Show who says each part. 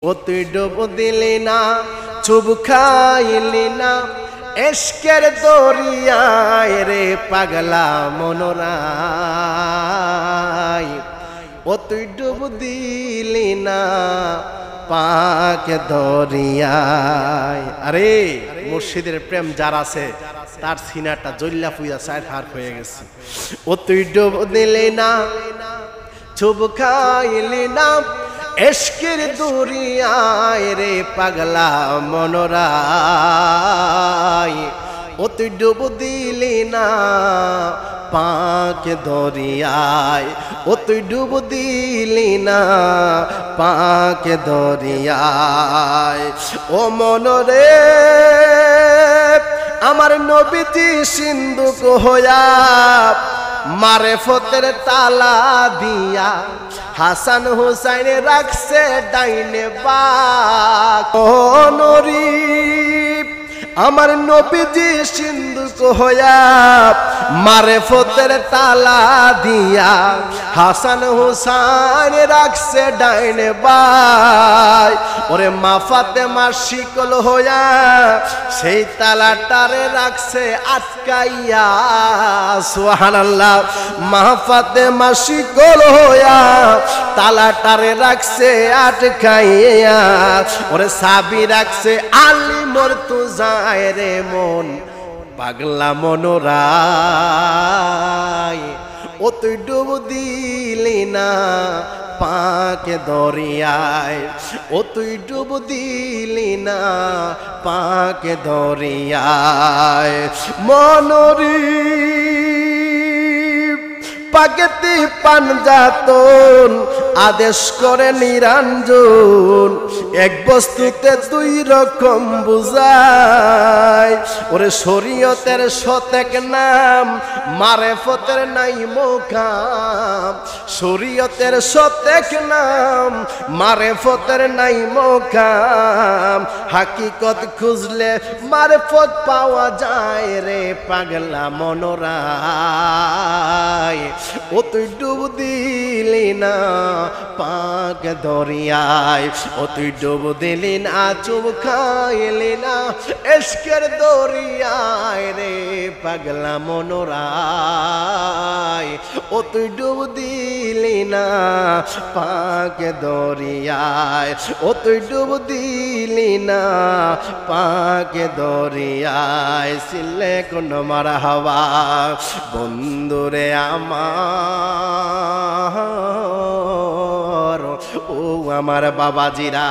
Speaker 1: ও তুই ডুব দিলি না, চুব খাইলি না, এশকের দরিয়ায় রে পাগলা মনোরাই। ও তুই ডুব দিলি না পাক দরিয়ায়। আরে মুর্শিদের প্রেম যার আছে তার সিনাটা জল্লা ফুইয়া চার হার হয়ে গেছে। ও তুই ডুব দিলি না, চুব খাইলি না, এশকের দরিয়ায় রে পাগলা মনোরাই। ও তুই ডুব দিলি না পাক দরিয়ায়, ও তুই ডুব দিলি না পাক দরিয়ায়। ও মনরে আমার নবীজি সিন্ধুক হইয়া মারেফতের তালা দিয়া হাসান হুসাইন রাখছে ডাইনে বাক। ও নরিব আমার নবীজি সিন্ধুক হইয়া মারেফতের তালা দিয়া হাসান হুসাইন রাখছে ডাইনে বাই। ওরে মা ফাতেমা শিকল হইয়া সেই তালাটারে রাখছে আটকাইয়া। সুবহানাল্লাহ। মা ফাতেমা শিকল হইয়া তালাটারে রাখছে আটকাইয়া। ওরে সাবি রাখছে আলী মর্তুজায় রে মন পাগলা মনোরাই। ও তুই ডুব দিলি না পাক দরিয়ায়, ও তুই ডুব দিলি না পাক দরিয়ায়। মনরি পাকেতি পাঞ্জাতন আদেশ করে নিরঞ্জন, এক বস্তুতে দুই রকম বুঝায়। ওরে শরীয়তের শতেক নাম, মারেফতের নাই মোকাম। শরীয়তের শতেক নাম, মারেফতের নাই মোকাম। হাকিকত খুঁজলে মারেফত পাওয়া যায় রে পাগলা মনোরাই। ও তুই ডুব দিলি না পাক দরিয়ায়, ও তুই ডুব দিলি না, চুব খাইলি না, এশকের দরিয়ায় রে পাগলা মনোরাই। ও তুই ডুব দিলি না পাক দরিয়ায়, ও তুই ডুব দিলি না পাক দরিয়ায়। সিলে কোন মারহাবা বন্ধুরে আমার, ও আমার বাবাজিরা।